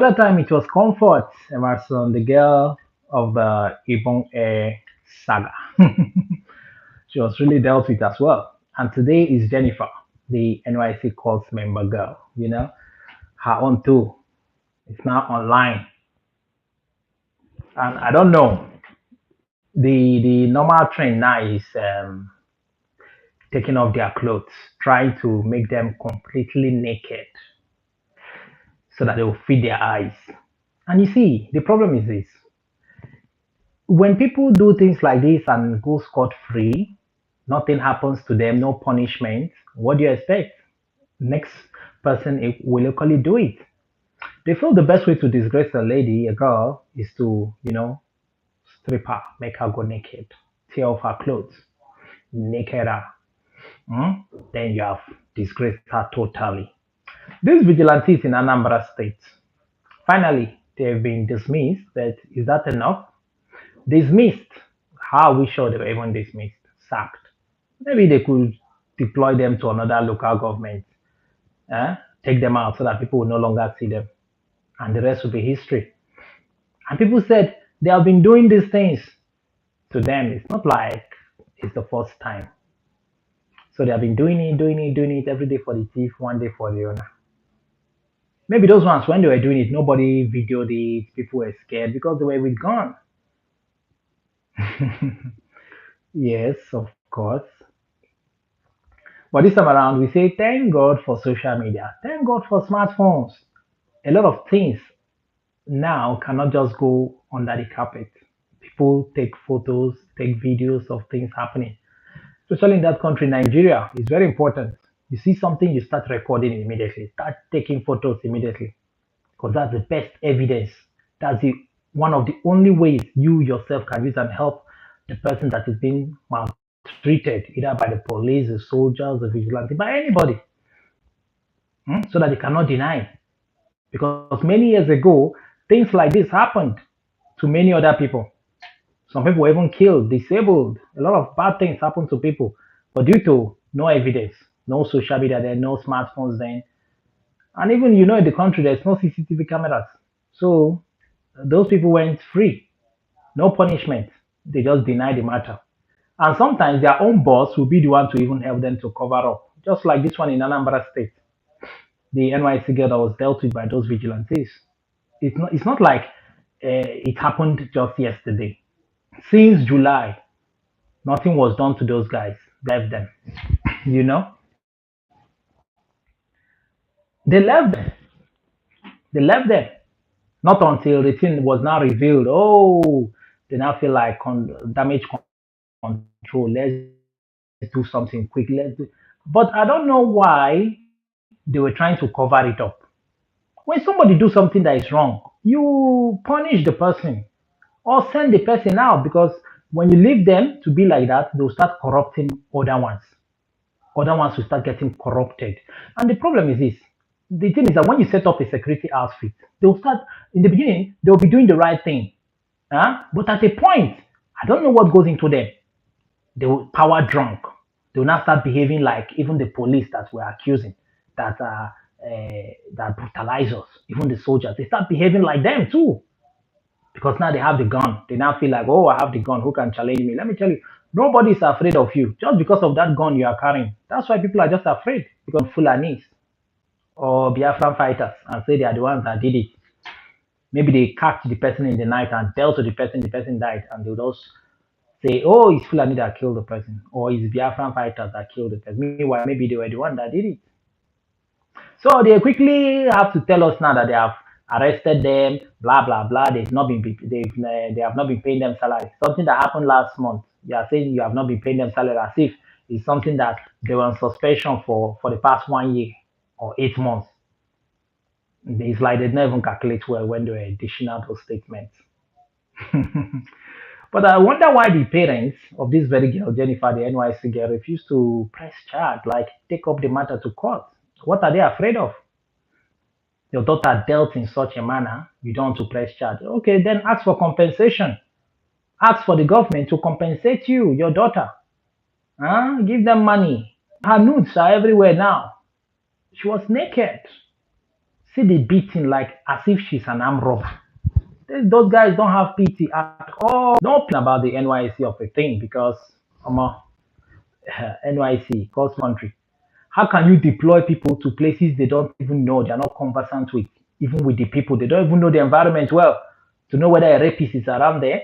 other time it was Comfort Emerson, the girl of the Ibon Air saga. She was really dealt with as well. And today is Jennifer, the NYC Cults member girl. Her own too. It's now online. And I don't know. The normal trend now is taking off their clothes, trying to make them completely naked so that they will feed their eyes. And you see, the problem is this: when people do things like this and go scot free, nothing happens to them, no punishment. What do you expect? Next person will locally do it. They feel the best way to disgrace a lady, a girl, is to, strip her, make her go naked, tear off her clothes, naked her. Mm? Then you have disgraced her totally. These vigilantes in Anambra State, finally, they have been dismissed. But is that enough? Dismissed. How are we sure they were even dismissed? Sacked. Maybe they could deploy them to another local government, eh? Take them out so that people will no longer see them, and the rest will be history. And people said they have been doing these things to them. It's not like it's the first time. So they have been doing it every day for the thief, one day for the owner. Maybe those ones, when they were doing it, nobody videoed it. People were scared because they were with gun. Yes, of course. But this time around, we say thank God for social media. Thank God for smartphones. A lot of things now cannot just go under the carpet. People take photos, take videos of things happening. Especially in that country, Nigeria, is very important. You see something, you start recording immediately. Start taking photos immediately because that's the best evidence. That's one of the only ways you yourself can use and help the person that is being maltreated, either by the police, the soldiers, the vigilante, by anybody, so that they cannot deny. Because many years ago, things like this happened to many other people. Some people were even killed, disabled. A lot of bad things happen to people. But due to no evidence, no social media then, no smartphones then, and even in the country there's no CCTV cameras. So those people went free, no punishment. They just deny the matter. And sometimes their own boss will be the one to even help them to cover up. Just like this one in Anambra State, the NYC girl that was dealt with by those vigilantes. It's not like it happened just yesterday. Since July, nothing was done to those guys. Left them. You know, they left them. They left them. Not until the thing was now revealed. Oh, they now feel like damage control. Let's do something quick. But I don't know why they were trying to cover it up. When somebody do something that is wrong, you punish the person or send the person out because when you leave them to be like that, they'll start corrupting other ones. Other ones will start getting corrupted. And the problem is this. The thing is that when you set up a security outfit, they'll start in the beginning, they'll be doing the right thing. Huh? But at a point, I don't know what goes into them. They will power drunk. They will now start behaving like even the police that we're accusing, that brutalize us, even the soldiers. They start behaving like them too because now they have the gun. They now feel like, oh, I have the gun. Who can challenge me? Let me tell you, nobody is afraid of you just because of that gun you are carrying. That's why people are just afraid because Fulanis or Biafran fighters and say they are the ones that did it. Maybe they catch the person in the night and tell to the person died, and they'll just say, oh, it's Fulani that killed the person, or it's Biafran fighters that killed the person. Meanwhile, maybe they were the one that did it. So they quickly have to tell us now that they have arrested them, blah blah blah. They have not been paying them salary. Something that happened last month. They are saying you have not been paying them salary as if it's something that they were on suspension for the past 1 year or 8 months. It's like they didn't even calculate well when they were dishing out those statements. But I wonder why the parents of this very girl, Jennifer, the NYC girl, refused to press charge, like take up the matter to court. What are they afraid of? Your daughter dealt in such a manner, you don't want to press charge. Okay, then ask for compensation. Ask for the government to compensate you, your daughter. Huh? Give them money. Her nudes are everywhere now. She was naked. See the beating like as if she's an armed robber. Those guys don't have pity at all. Don't think about the NYC of a thing because NYC, cross country. How can you deploy people to places they don't even know, they're not conversant with, even with the people, they don't even know the environment well, to know whether a rapist is around there,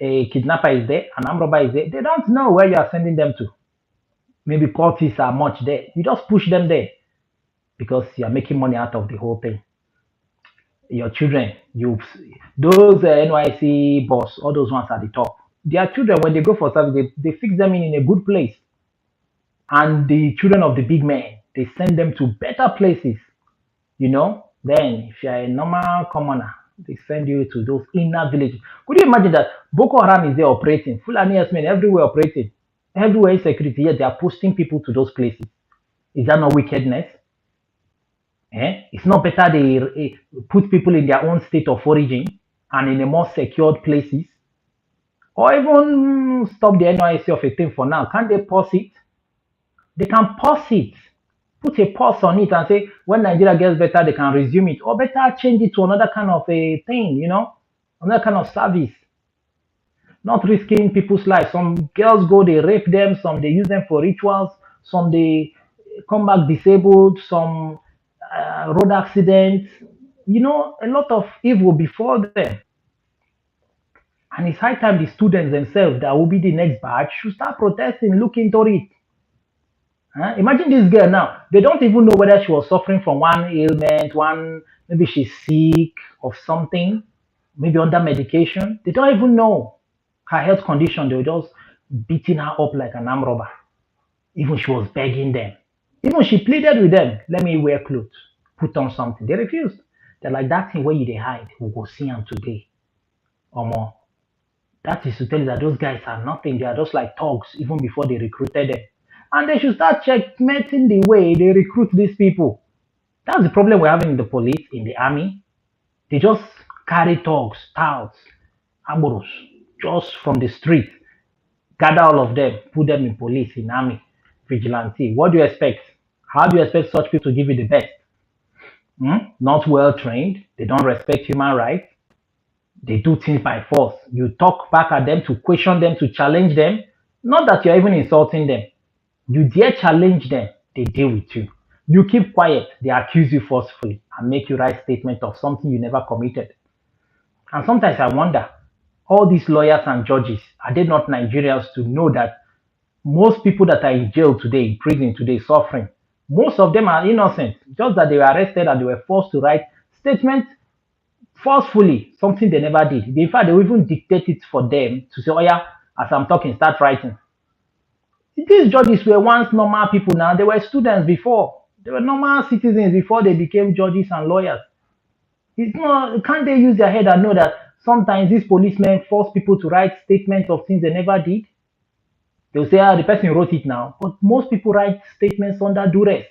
a kidnapper is there, an armed robber is there. They don't know where you are sending them to. Maybe cultists are much there. You just push them there because you're making money out of the whole thing. Your children, you those NYC boss, all those ones at the top. Their children, when they go for service, they fix them in a good place. And the children of the big men, they send them to better places. Then if you're a normal commoner, they send you to those inner villages. Could you imagine that Boko Haram is there operating, Fulani men everywhere operating, everywhere insecurity, yet they are posting people to those places? Is that not wickedness? It's not better they put people in their own state of origin and in a more secured places, or even stop the NYC of a thing for now? Can't they pause it? They can pause it, put a pause on it, and say when Nigeria gets better, they can resume it, or better change it to another kind of a thing, another kind of service. Not risking people's lives. Some girls go, they rape them. Some they use them for rituals. Some they come back disabled. Some road accidents. A lot of evil before them. And it's high time the students themselves that will be the next batch should start protesting, look into it. Imagine this girl now. They don't even know whether she was suffering from one ailment, maybe she's sick of something, maybe under medication. They don't even know her health condition. They were just beating her up like an armed robber. Even she was begging them. Even she pleaded with them, let me wear clothes, put on something. They refused. They're like, that thing where you they hide, we'll go see them today or more. That is to tell you that those guys are nothing. They are just like thugs even before they recruited them. And they should start checkmating the way they recruit these people. That's the problem we're having in the police, in the army. They just carry thugs, touts, aboros, just from the street, gather all of them, put them in police, in army, vigilante. What do you expect? How do you expect such people to give you the best? Not well trained. They don't respect human rights. They do things by force. You talk back at them to question them, to challenge them. Not that you're even insulting them. You dare challenge them, they deal with you. You keep quiet, they accuse you forcefully and make you write statement of something you never committed. And sometimes I wonder, all these lawyers and judges, are they not Nigerians to know that most people that are in jail today, in prison today, suffering, most of them are innocent, just that they were arrested and they were forced to write statements forcefully, something they never did. In fact, they will even dictate it for them to say, oh yeah, as I'm talking, start writing. These judges were once normal people now. They were students before. They were normal citizens before they became judges and lawyers. It's not, can't they use their head and know that sometimes these policemen force people to write statements of things they never did? They'll say, the person wrote it now. But most people write statements under duress.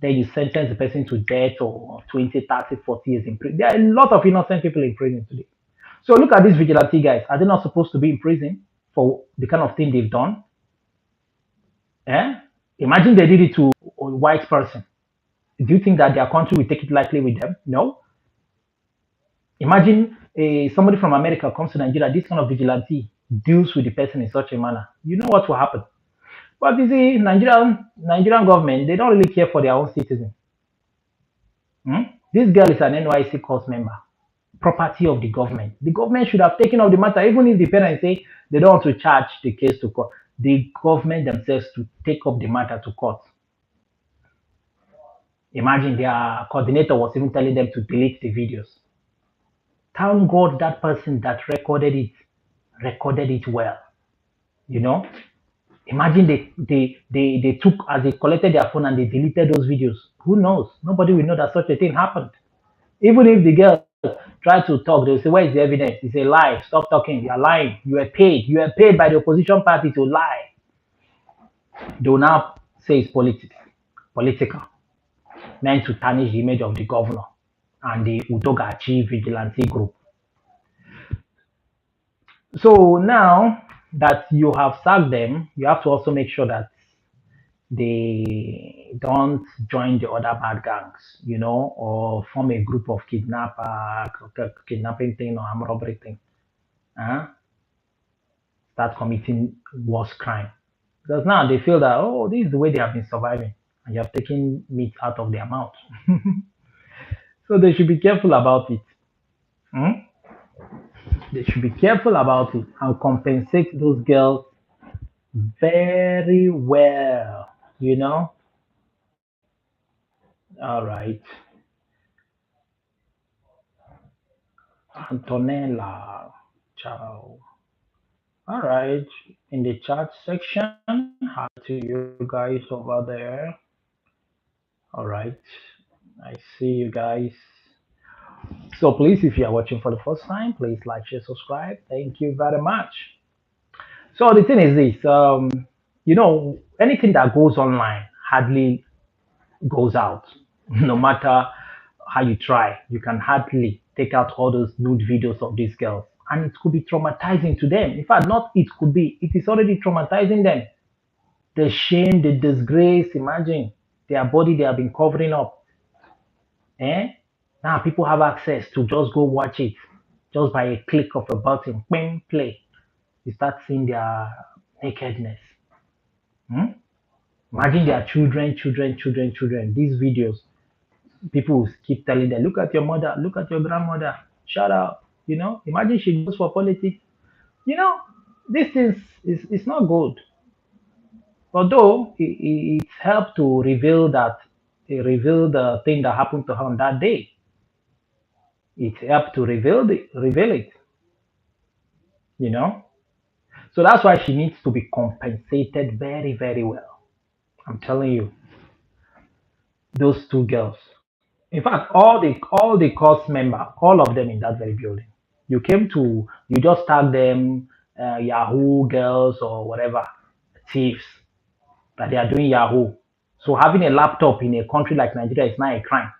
Then you sentence the person to death or 20, 30, 40 years in prison. There are a lot of innocent people in prison today. So look at these vigilante guys. Are they not supposed to be in prison for the kind of thing they've done? Imagine they did it to a white person. Do you think that their country will take it lightly with them? No. Imagine somebody from America comes to Nigeria, this kind of vigilante deals with the person in such a manner. You know what will happen. But you see, Nigerian government, they don't really care for their own citizens. This girl is an NYC course member, property of the government. The government should have taken up the matter, even if the parents say they don't want to charge the case to court. The government themselves to take up the matter to court. Imagine their coordinator was even telling them to delete the videos. Thank God that person that recorded it well. Imagine they took, as they collected their phone and they deleted those videos. Who knows? Nobody will know that such a thing happened. Even if the girl tried to talk, they'll say, where is the evidence? It's a lie. Stop talking. You're lying. You are paid. You are paid by the opposition party to lie. They will now say it's political, meant to tarnish the image of the governor and the Utogachi vigilante group. So now that you have sacked them, you have to also make sure that they don't join the other bad gangs, or form a group of kidnapping thing or armed robbery thing. Huh? Start committing worse crime. Because now they feel that, oh, this is the way they have been surviving, and you have taken meat out of their mouth. So they should be careful about it. Hmm? They should be careful about it and compensate those girls very well. You know? All right. Antonella. Ciao. All right. In the chat section, hi to you guys over there. All right. I see you guys. So please, if you are watching for the first time, please like, share, subscribe. Thank you very much. So the thing is this, anything that goes online hardly goes out. No matter how you try, you can hardly take out all those nude videos of these girls. And it could be traumatizing to them. In fact, not it could be, it is already traumatizing them. The shame, the disgrace, imagine their body they have been covering up. Eh? Now people have access to just go watch it just by a click of a button. Bing, play. You start seeing their nakedness. Hmm? Imagine their children, children, children, children. These videos, people will keep telling them, look at your mother, look at your grandmother, shut up. Imagine she goes for politics. You know, this is not good. Although it helped to reveal the thing that happened to her on that day. It helped to reveal it, you know. So that's why she needs to be compensated very, very well. I'm telling you, those two girls. In fact, all the course member, all of them in that very building. You just tag them Yahoo girls or whatever, thieves that they are doing Yahoo. So having a laptop in a country like Nigeria is not a crime.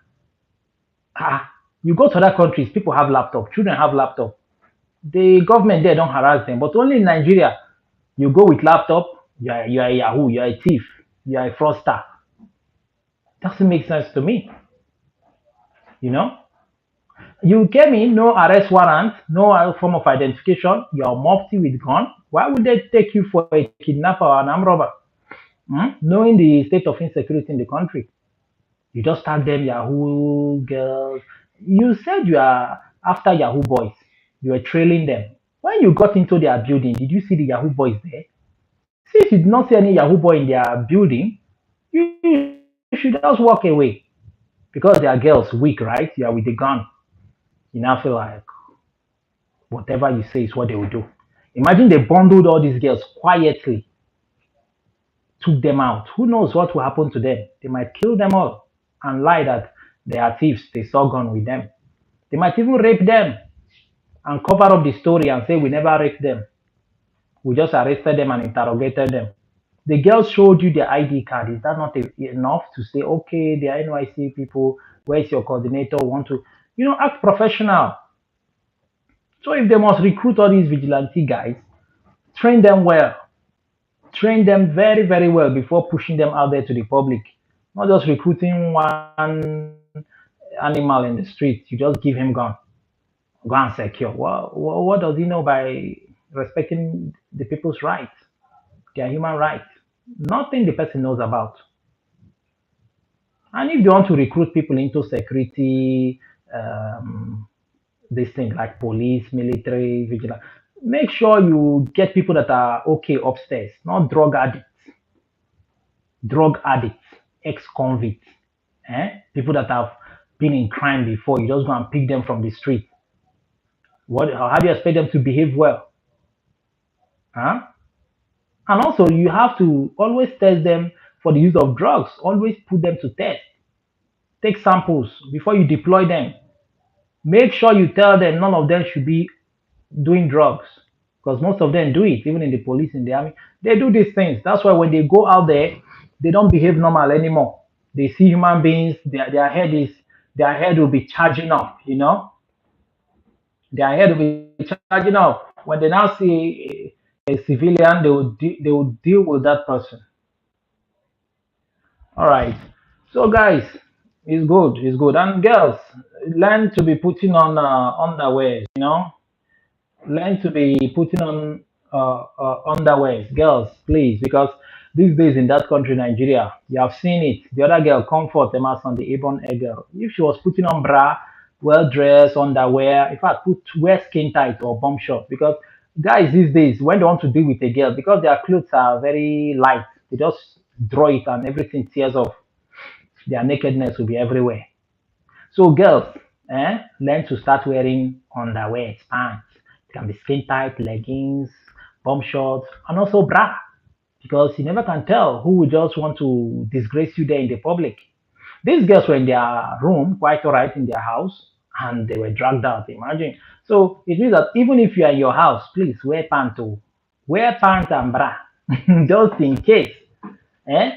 Ah, you go to other countries, people have laptop, children have laptop. The government there don't harass them, but only in Nigeria, you go with laptop, you are a Yahoo, you are a thief, you are a fraudster. Doesn't make sense to me, you know. You came in, no arrest warrant, no form of identification. You're mufti with gun. Why would they take you for a kidnapper or an armed robber? Knowing the state of insecurity in the country, you just tag them Yahoo girls. You said you are after Yahoo boys. You were trailing them. When you got into their building, did you see the Yahoo boys there? Since you did not see any Yahoo boy in their building, you should just walk away because they are girls, weak, right? You are with the gun. You now feel like whatever you say is what they will do. Imagine they bundled all these girls quietly, took them out. Who knows what will happen to them? They might kill them all and lie that they are thieves. They saw gun with them. They might even rape them and cover up the story and say we never raped them. We just arrested them and interrogated them. The girls showed you their ID card. Is that not enough to say, okay, they are NYC people? Where's your coordinator? Want to, act professional. So if they must recruit all these vigilante guys, train them well, train them very, very well before pushing them out there to the public. Not just recruiting one animal in the street. You just give him gun, go and secure. What does he know by respecting the people's rights, their human rights? Nothing the person knows about. And if they want to recruit people into security, this thing like police, military, vigilance, make sure you get people that are okay upstairs, not drug addicts, ex-convicts, people that have been in crime before. You just go and pick them from the street. How do you expect them to behave well? Huh? And also, you have to always test them for the use of drugs. Always put them to test. Take samples before you deploy them. Make sure you tell them none of them should be doing drugs because most of them do it, even in the police, in the army. They do these things. That's why when they go out there, they don't behave normal anymore. They see human beings, their head will be charging up, Their head will be charging up. When they now see a civilian, they will deal with that person. All right. So guys, it's good. It's good. And girls, learn to be putting on underwear. Learn to be putting on underwear, girls, please, because these days in that country, Nigeria, you have seen it. The other girl, Comfort Emerson, the Avon A girl, if she was putting on bra, well dressed, underwear, in fact, wear skin tight or bomb short, because guys these days, when they want to deal with a girl, because their clothes are very light, they just draw it and everything tears off. Their nakedness will be everywhere. So girls, learn to start wearing underwear, pants. It can be skin tight, leggings, bomb shorts, and also bra. Because you never can tell who will just want to disgrace you there in the public. These girls were in their room, quite alright in their house, and they were dragged out. Imagine. So it means that even if you are in your house, please wear pants. Oh. Wear pants and bra, just in case. Eh?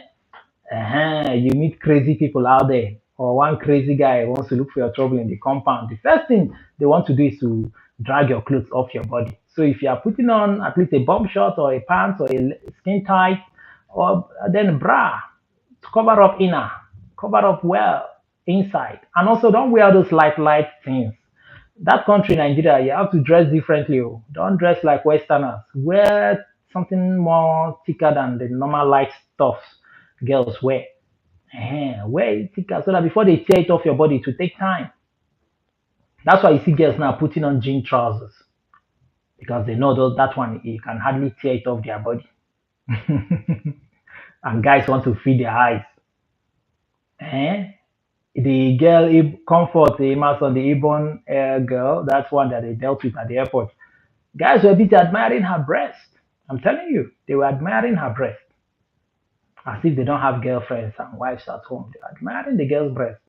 You meet crazy people out there, or one crazy guy wants to look for your trouble in the compound. The first thing they want to do is to drag your clothes off your body. So if you are putting on at least a bomb short or a pants or a skin tight, or then a bra to cover up inner, cover up well inside, and also don't wear those light things. That country, Nigeria, you have to dress differently. Oh. Don't dress like Westerners. Wear something more thicker than the normal light stuff girls wear. Wear it thicker so that before they tear it off your body, to take time. That's why you see girls now putting on jean trousers because they know that one you can hardly tear it off their body. And guys want to feed their eyes. Eh? The girl comfort the Emerson, the Ibon girl, that's one that they dealt with at the airport. Guys were busy admiring her breast. I'm telling you, they were admiring her breast as if they don't have girlfriends and wives at home. They're admiring the girl's breast.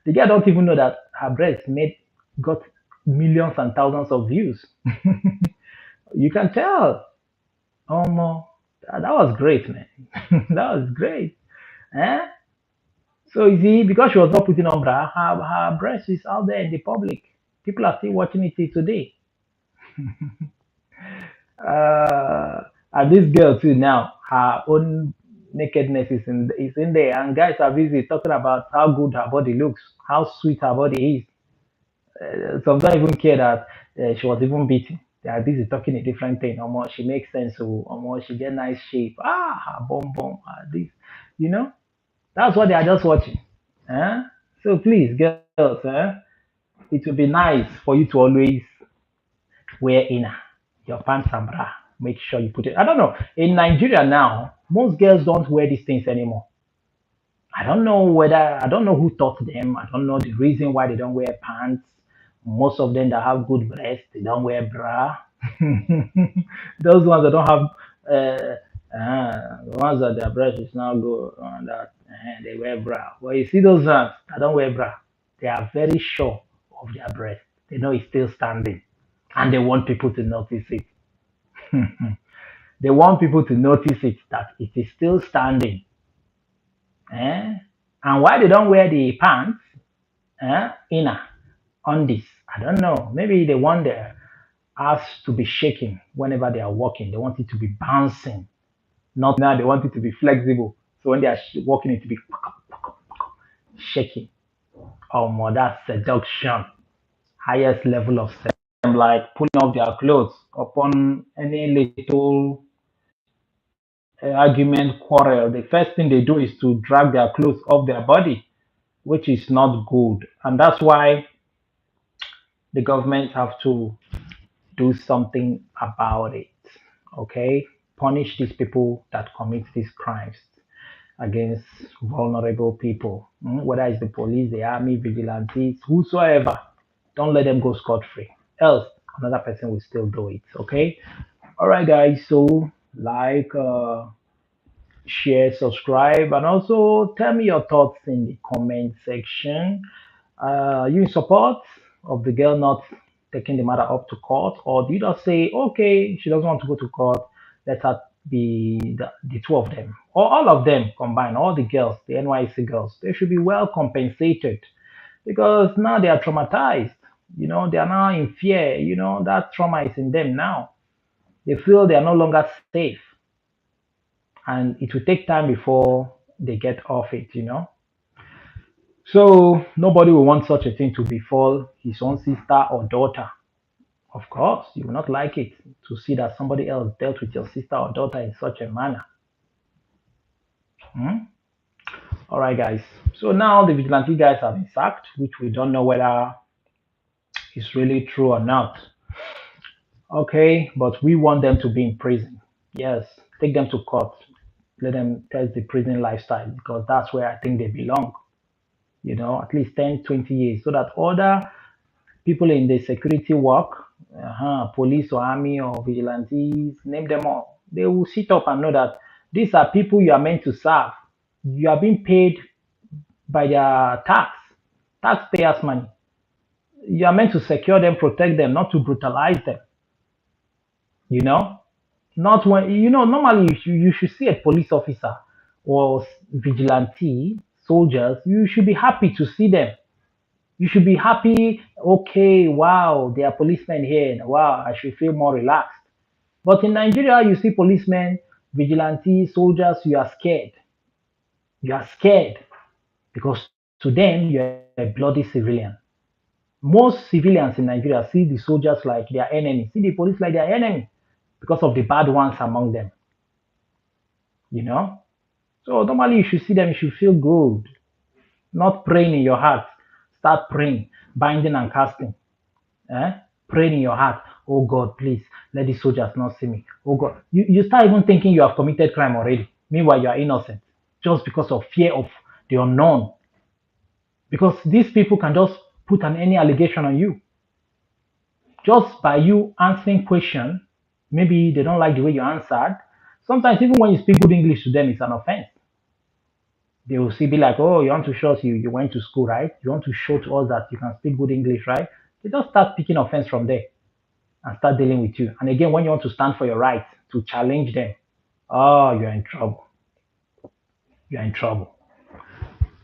The girl don't even know that her breast made got millions and thousands of views. You can tell. Oh no, that was great, man. That was great. Eh? So you see, because she was not putting on bra, her breast is out there in the public. People are still watching it till today. And this girl too now, her own nakedness is in there, and guys are busy talking about how good her body looks, how sweet her body is. Some don't even care that she was even beaten. They are busy talking a different thing. Almost she makes sense. So almost she get nice shape. Her bum bum. This, you know, that's what they are just watching. Eh? So please, girls, it would be nice for you to always wear inner your pants and bra. Make sure you put it. I don't know. In Nigeria now, most girls don't wear these things anymore. I don't know who taught them. I don't know the reason why they don't wear pants. Most of them that have good breasts, they don't wear bra. Those ones that don't have, the ones that their breast is not good, they wear bra. But you see those ones that don't wear bra, they are very sure of their breast. They know it's still standing, and they want people to notice it. They want people to notice it that it is still standing. Eh? And why they don't wear the pants, inner on this? I don't know. Maybe they want their ass to be shaking whenever they are walking. They want it to be bouncing. Not now. They want it to be flexible. So when they are walking, it to be shaking. Oh, more that's seduction. Highest level of seduction. Like pulling off their clothes upon any little argument, quarrel. The first thing they do is to drag their clothes off their body, which is not good. And that's why the government have to do something about it. Okay? Punish these people that commit these crimes against vulnerable people. Whether it's the police, the army, vigilantes, whosoever. Don't let them go scot free. Else, another person will still do it. Okay? All right, guys. So, like, share, subscribe, and also tell me your thoughts in the comment section. You in support of the girl not taking the matter up to court, or do you just say, okay, she doesn't want to go to court, let her be the two of them, or all of them combined, all the girls, the NYC girls, they should be well compensated because now they are traumatized. They are now in fear. That trauma is in them now. They feel they are no longer safe, and it will take time before they get off it. So nobody will want such a thing to befall his own sister or daughter. Of course, you will not like it to see that somebody else dealt with your sister or daughter in such a manner. Hmm? All right, guys. So now the vigilante guys have been sacked, which we don't know whether it's really true or not. Okay, but we want them to be in prison. Yes, take them to court. Let them test the prison lifestyle because that's where I think they belong. At least 10, 20 years so that other people in the security work, police or army or vigilantes, name them all, they will sit up and know that these are people you are meant to serve. You are being paid by their taxpayers' money. You are meant to secure them, protect them, not to brutalize them. You know, not when normally you should see a police officer or vigilante soldiers. You should be happy to see them. You should be happy. Okay, wow, there are policemen here. Wow, I should feel more relaxed. But in Nigeria, you see policemen, vigilantes, soldiers. You are scared. You are scared because to them you're a bloody civilian. Most civilians in Nigeria see the soldiers like their enemy, see the police like their enemy because of the bad ones among them. You know. So normally you should see them. You should feel good, not praying in your heart. Start praying, binding and casting. Eh? Praying in your heart, oh God, please let the soldiers not see me. Oh God, you start even thinking you have committed crime already. Meanwhile, you are innocent just because of fear of the unknown. Because these people can just put any allegation on you just by you answering question. Maybe they don't like the way you answered. Sometimes even when you speak good English to them, it's an offense. They will see be like, oh, you want to show us you went to school, right? You want to show to us that you can speak good English, right? They just start picking offense from there and start dealing with you. And again, when you want to stand for your rights to challenge them, oh, you're in trouble. You're in trouble.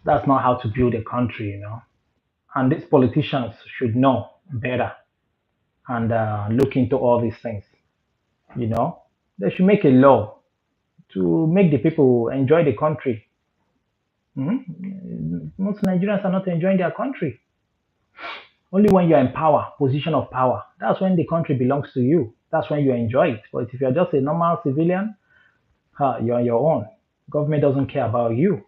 That's not how to build a country. And these politicians should know better and look into all these things. You know, they should make a law to make the people enjoy the country. Most Nigerians are not enjoying their country. Only when you're in power, position of power, that's when the country belongs to you. That's when you enjoy it. But if you're just a normal civilian, you're on your own. Government doesn't care about you.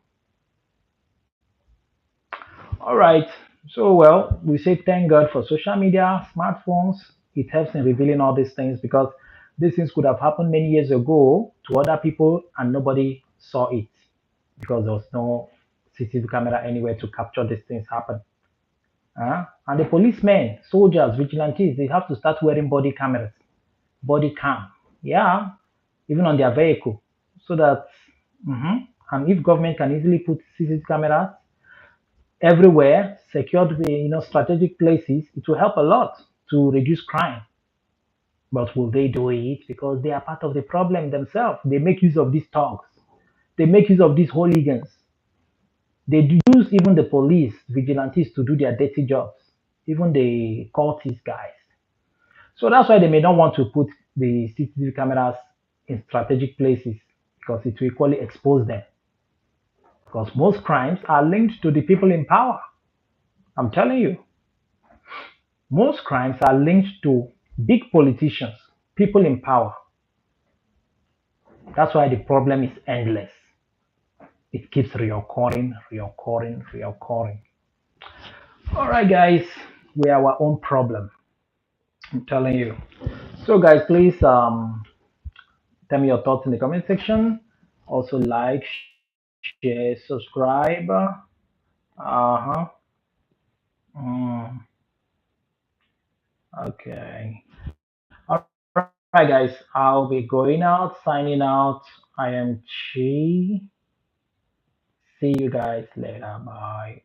All right. So, well, we say thank God for social media, smartphones. It helps in revealing all these things because these things could have happened many years ago to other people and nobody saw it because there was no CCTV camera anywhere to capture these things happen. And the policemen, soldiers, vigilantes, they have to start wearing body cameras, body cam. Yeah, even on their vehicle. So that, and if government can easily put CCTV cameras everywhere, secured strategic places, it will help a lot to reduce crime. But will they do it? Because they are part of the problem themselves. They make use of these thugs. They make use of these hooligans. They use even the police, vigilantes to do their dirty jobs. Even the cultist guys. So that's why they may not want to put the CCTV cameras in strategic places because it will equally expose them. Because most crimes are linked to the people in power. I'm telling you. Most crimes are linked to big politicians, people in power. That's why the problem is endless. It keeps reoccurring, reoccurring, reoccurring. All right, guys, we are our own problem. I'm telling you. So, guys, please tell me your thoughts in the comment section. Also, like, share, subscribe. Uh huh. Mm, okay. All right, guys. I'll be going out, signing out. I am Chi. See you guys later. Bye.